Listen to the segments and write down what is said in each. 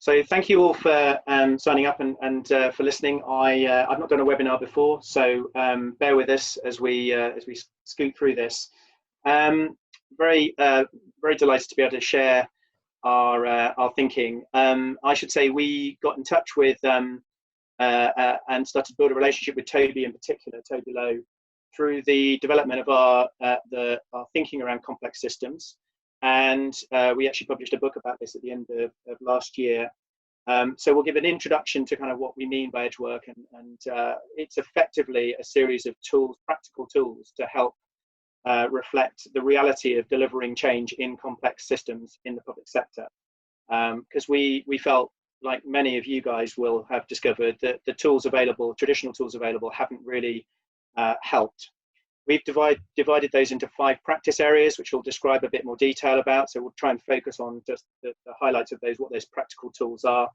So thank you all for signing up and for listening. I've not done a webinar before, so bear with us as we scoot through this. Very delighted to be able to share our thinking. I should say we got in touch with and started to build a relationship with Toby in particular, Toby Lowe, through the development of our thinking around complex systems. And we actually published a book about this at the end of last year. So we'll give an introduction to kind of what we mean by EDGEWORK, and it's effectively a series of tools, practical tools, to help reflect the reality of delivering change in complex systems in the public sector. Because we felt, like many of you guys will have discovered, that the tools available, traditional tools available, haven't really helped. We've divided those into 5 practice areas, which we'll describe a bit more detail about. So we'll try and focus on just the highlights of those, what those practical tools are.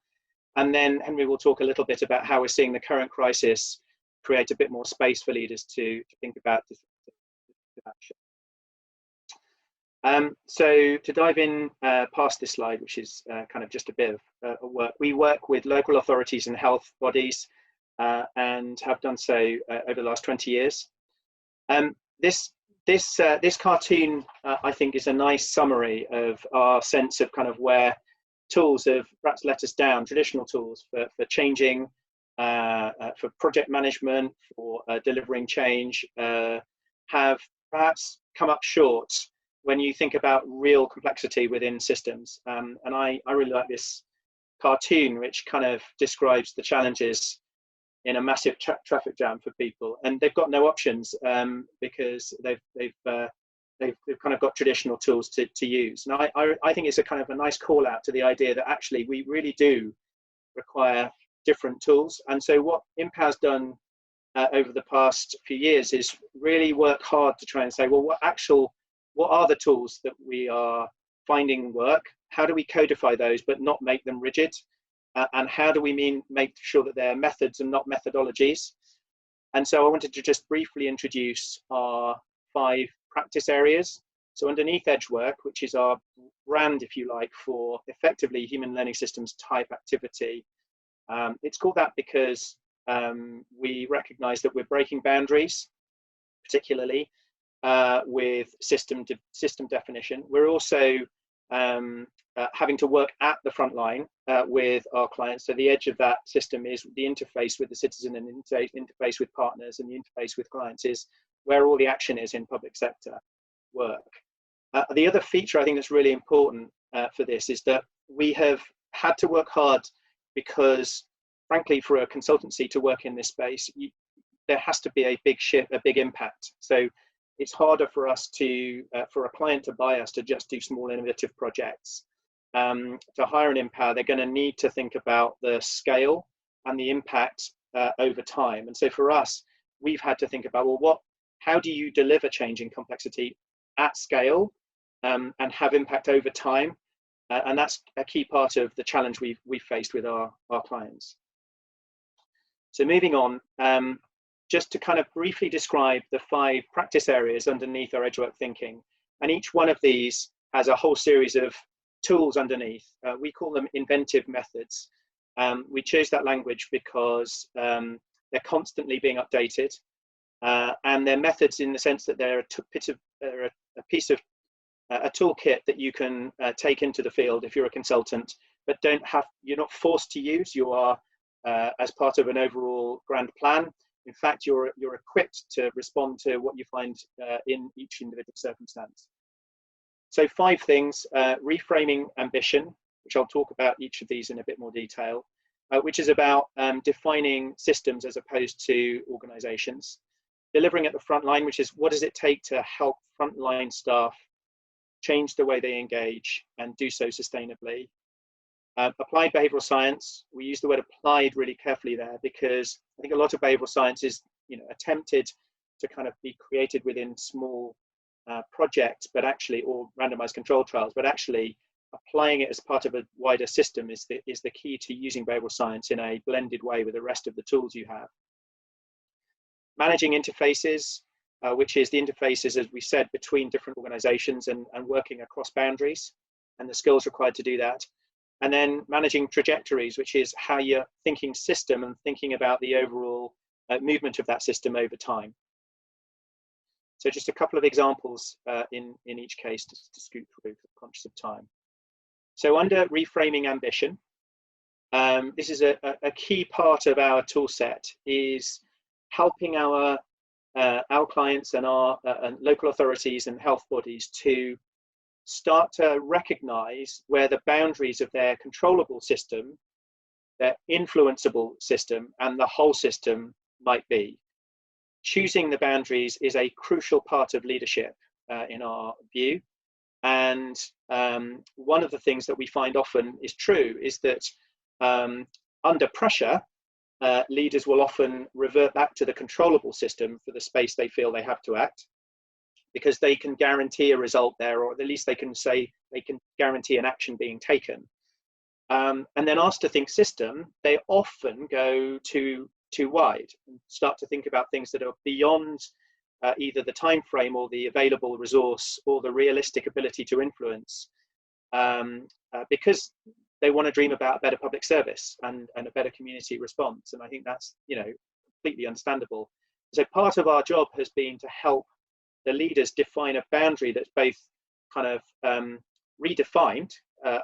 And then Henry will talk a little bit about how we're seeing the current crisis create a bit more space for leaders to think about disruptive action. So to dive in past this slide, which is kind of just a bit of work, we work with local authorities and health bodies and have done so over the last 20 years. This cartoon, I think, is a nice summary of our sense of kind of where tools have perhaps let us down. Traditional tools for changing, for project management, for delivering change, have perhaps come up short when you think about real complexity within systems. And I really like this cartoon, which kind of describes the challenges in a massive traffic jam for people, and they've got no options because they've kind of got traditional tools to use. And I think it's a kind of a nice call out to the idea that actually we really do require different tools. And so what IMPOWER's done over the past few years is really work hard to try and say, well, what are the tools that we are finding work? How do we codify those but not make them rigid? And how do we make sure that they're methods and not methodologies? And so I wanted to just briefly introduce our 5 practice areas. So underneath EDGEWORK, which is our brand, if you like, for effectively human learning systems type activity, it's called that because we recognize that we're breaking boundaries, particularly with system definition. We're also having to work at the front line with our clients. So the edge of that system is the interface with the citizen and interface with partners, and the interface with clients is where all the action is in public sector work. The other feature I think that's really important for this is that we have had to work hard because, frankly, for a consultancy to work in this space, there has to be a big shift, a big impact. So it's harder for us to, for a client to buy us to just do small innovative projects. To hire an IMPOWER, they're going to need to think about the scale and the impact over time. And so for us, we've had to think about, well, how do you deliver change in complexity at scale and have impact over time? And that's a key part of the challenge we've faced with our clients. So moving on, just to kind of briefly describe the 5 practice areas underneath our EDGEWORK thinking. And each one of these has a whole series of tools underneath. We call them inventive methods. We chose that language because they're constantly being updated, and they're methods in the sense that they're a piece of a toolkit that you can take into the field if you're a consultant, but you're not forced to use. You are as part of an overall grand plan. In fact, you're equipped to respond to what you find in each individual circumstance. So 5 things: reframing ambition, which I'll talk about each of these in a bit more detail, which is about defining systems as opposed to organizations. Delivering at the front line, which is what does it take to help frontline staff change the way they engage and do so sustainably. Applied behavioral science, we use the word applied really carefully there because I think a lot of behavioral science is attempted to kind of be created within small projects, but actually, or randomized control trials, but actually applying it as part of a wider system is the key to using behavioral science in a blended way with the rest of the tools you have. Managing interfaces, which is the interfaces, as we said, between different organizations and working across boundaries, and the skills required to do that. And then managing trajectories, which is how you're thinking system and thinking about the overall movement of that system over time. So just a couple of examples in each case to scoot through, conscious of time. So under reframing ambition, this is a key part of our tool set, is helping our clients and our local authorities and health bodies to start to recognize where the boundaries of their controllable system, their influenceable system, and the whole system might be. Choosing the boundaries is a crucial part of leadership in our view. And one of the things that we find often is true is that under pressure, leaders will often revert back to the controllable system for the space they feel they have to act, because they can guarantee a result there, or at least they can say they can guarantee an action being taken. And then asked to think system, they often go too wide and start to think about things that are beyond either the time frame or the available resource or the realistic ability to influence, because they want to dream about a better public service and a better community response. And I think that's, you know, completely understandable. So part of our job has been to help the leaders define a boundary that's both kind of redefined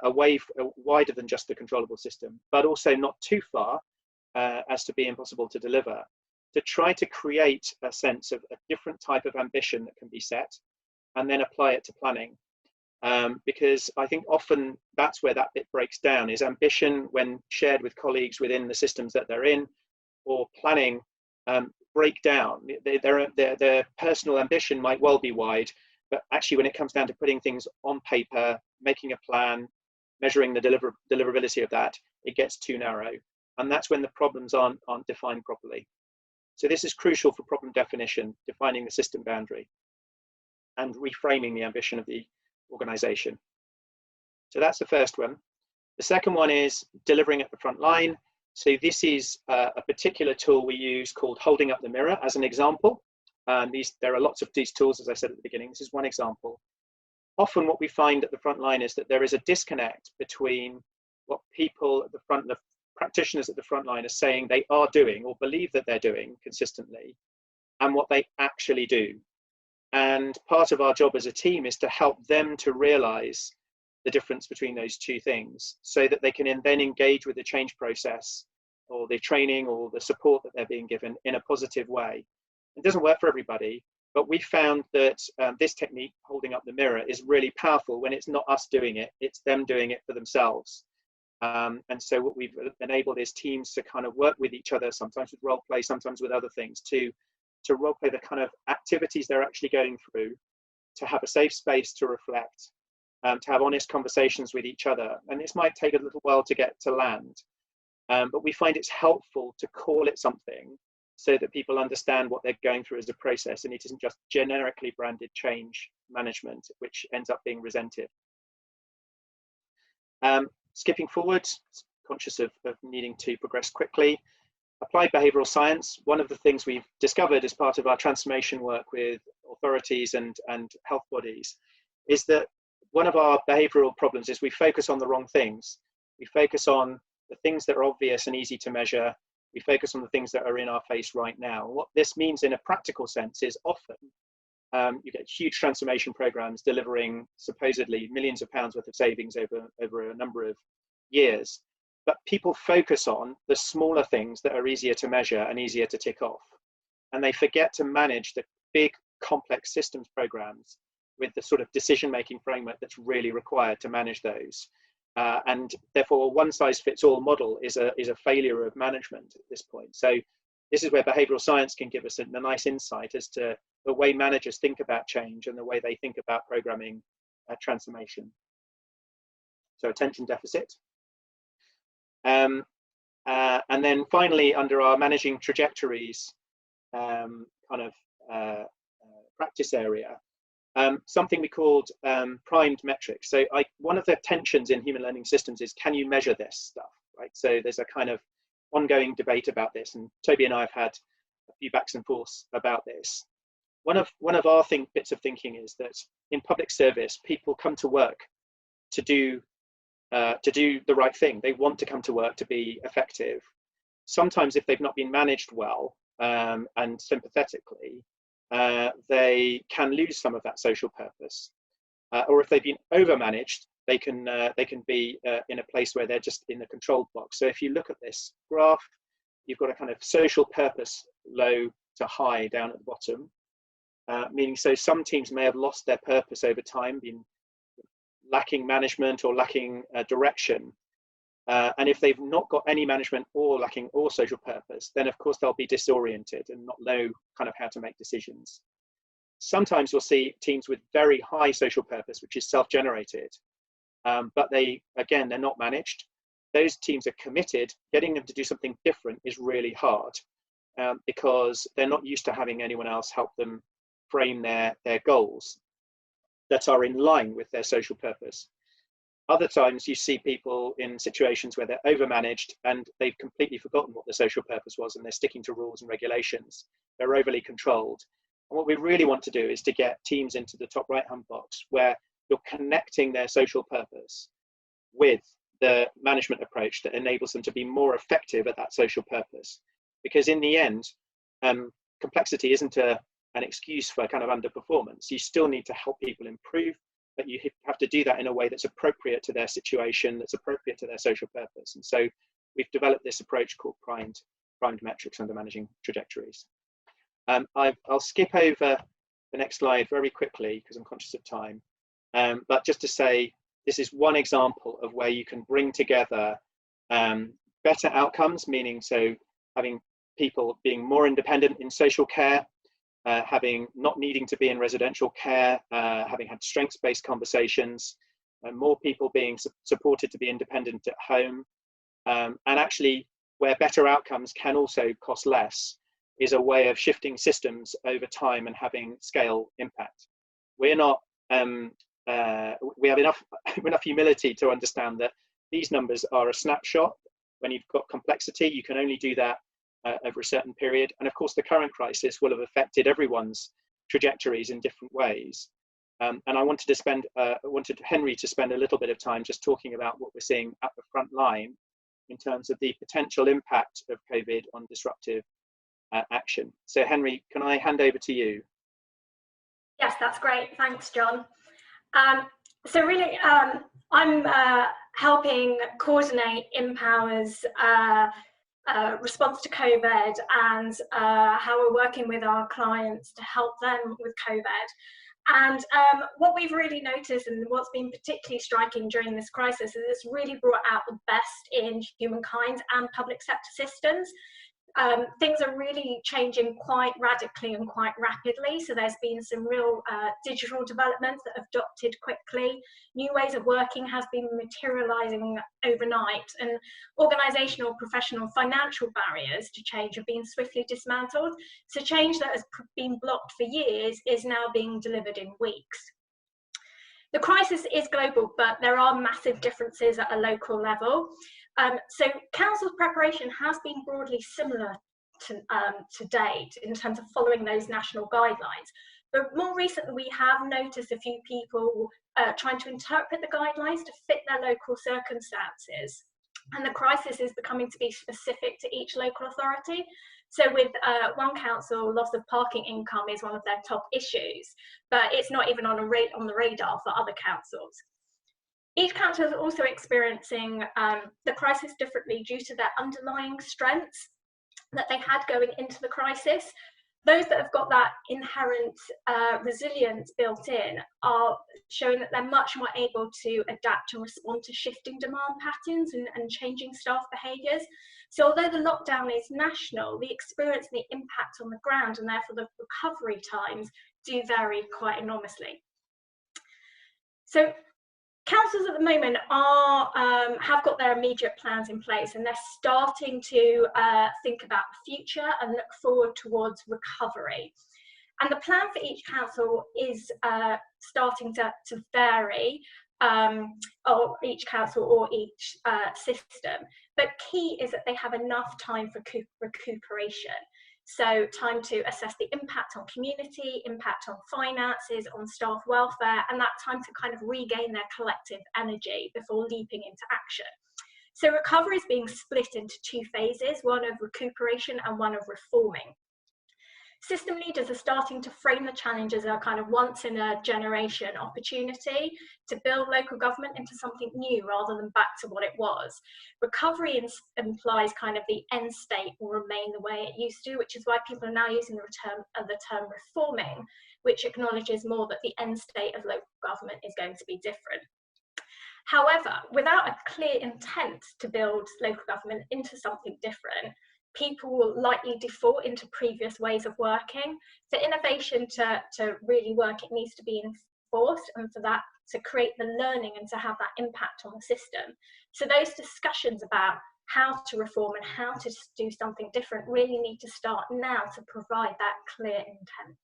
away wider than just the controllable system, but also not too far as to be impossible to deliver, to try to create a sense of a different type of ambition that can be set and then apply it to planning. Because I think often that's where that bit breaks down, is ambition when shared with colleagues within the systems that they're in, or planning break down. Their personal ambition might well be wide, but actually when it comes down to putting things on paper, making a plan, measuring the deliverability of that, it gets too narrow. And that's when the problems aren't defined properly. So this is crucial for problem definition, defining the system boundary and reframing the ambition of the organization. So that's the first one. The second one is delivering at the front line. So this is a particular tool we use called holding up the mirror as an example. There are lots of these tools, as I said at the beginning. This is one example. Often what we find at the front line is that there is a disconnect between what people at the front, the practitioners at the front line are saying they are doing or believe that they're doing consistently, and what they actually do. And part of our job as a team is to help them to realize the difference between those two things, so that they can then engage with the change process or the training or the support that they're being given in a positive way. It doesn't work for everybody, but we found that this technique, holding up the mirror, is really powerful when it's not us doing it, it's them doing it for themselves. And so what we've enabled is teams to kind of work with each other, sometimes with role play, sometimes with other things, to role play the kind of activities they're actually going through, to have a safe space to reflect, to have honest conversations with each other. And this might take a little while to get to land, but we find it's helpful to call it something so that people understand what they're going through as a process, and it isn't just generically branded change management, which ends up being resented. Skipping forward, conscious of needing to progress quickly. Applied behavioral science, one of the things we've discovered as part of our transformation work with authorities and health bodies is that one of our behavioral problems is we focus on the wrong things. We focus on the things that are obvious and easy to measure. We focus on the things that are in our face right now. What this means in a practical sense is often you get huge transformation programs delivering supposedly millions of pounds worth of savings over a number of years. But people focus on the smaller things that are easier to measure and easier to tick off. And they forget to manage the big, complex systems programs with the sort of decision-making framework that's really required to manage those. And therefore, a one-size-fits-all model is a failure of management at this point. So this is where behavioral science can give us a nice insight as to the way managers think about change and the way they think about programming transformation. So attention deficit. And then finally, under our managing trajectories practice area, something we called primed metrics. So one of the tensions in human learning systems is, can you measure this stuff, right? So there's a kind of ongoing debate about this, and Toby and I have had a few backs and forths about this. One of our bits of thinking is that in public service, people come to work to do to do the right thing. They want to come to work to be effective. Sometimes if they've not been managed well and sympathetically, they can lose some of that social purpose. Or if they've been overmanaged, they can be in a place where they're just in the controlled box. So if you look at this graph, you've got a kind of social purpose low to high down at the bottom, meaning so some teams may have lost their purpose over time, been lacking management or lacking direction. And if they've not got any management or lacking all social purpose, then of course they'll be disoriented and not know kind of how to make decisions. Sometimes we'll see teams with very high social purpose, which is self-generated, but they're not managed. Those teams are committed. Getting them to do something different is really hard because they're not used to having anyone else help them frame their goals that are in line with their social purpose. Other times you see people in situations where they're overmanaged and they've completely forgotten what the social purpose was and they're sticking to rules and regulations. They're overly controlled. And what we really want to do is to get teams into the top right-hand box where you're connecting their social purpose with the management approach that enables them to be more effective at that social purpose. Because in the end, complexity isn't an excuse for kind of underperformance. You still need to help people improve, but you have to do that in a way that's appropriate to their situation, that's appropriate to their social purpose. And so we've developed this approach called primed metrics under managing trajectories. I'll skip over the next slide very quickly because I'm conscious of time. But just to say, this is one example of where you can bring together better outcomes, meaning so having people being more independent in social care, having not needing to be in residential care, having had strengths-based conversations, more people being supported to be independent at home, and actually where better outcomes can also cost less is a way of shifting systems over time and having scale impact. We're not, we have enough humility to understand that these numbers are a snapshot. When you've got complexity, you can only do that over a certain period. And of course, the current crisis will have affected everyone's trajectories in different ways. And I wanted Henry to spend a little bit of time just talking about what we're seeing at the front line in terms of the potential impact of COVID on disruptive action. So Henry, can I hand over to you? Yes, that's great. Thanks, Jon. So really, I'm helping coordinate IMPOWER's response to COVID and how we're working with our clients to help them with COVID. And what we've really noticed and what's been particularly striking during this crisis is it's really brought out the best in humankind and public sector systems. Things are really changing quite radically and quite rapidly. So there's been some real digital developments that have adopted quickly. New ways of working has been materializing overnight, and organizational, professional, financial barriers to change have been swiftly dismantled. So change that has been blocked for years is now being delivered in weeks. The crisis is global, but there are massive differences at a local level. So council's preparation has been broadly similar to date in terms of following those national guidelines. But more recently, we have noticed a few people trying to interpret the guidelines to fit their local circumstances. And the crisis is becoming to be specific to each local authority. So with one council, loss of parking income is one of their top issues, but it's not even on the radar for other councils. Each council is also experiencing the crisis differently due to their underlying strengths that they had going into the crisis. Those that have got that inherent resilience built in are showing that they're much more able to adapt and respond to shifting demand patterns and changing staff behaviours. So although the lockdown is national, the experience and the impact on the ground and therefore the recovery times do vary quite enormously. So councils at the moment have got their immediate plans in place, and they're starting to think about the future and look forward towards recovery. And the plan for each council is starting to vary, or each council or each system. But key is that they have enough time for recuperation. So time to assess the impact on community, impact on finances, on staff welfare, and that time to kind of regain their collective energy before leaping into action. So recovery is being split into two phases, one of recuperation and one of reforming. System leaders are starting to frame the challenge as a kind of once in a generation opportunity to build local government into something new rather than back to what it was. Recovery implies kind of the end state will remain the way it used to, which is why people are now using the term reforming, which acknowledges more that the end state of local government is going to be different. However, without a clear intent to build local government into something different, people will likely default into previous ways of working. For innovation to really work, it needs to be enforced, and for that to create the learning and to have that impact on the system. So those discussions about how to reform and how to do something different really need to start now to provide that clear intent.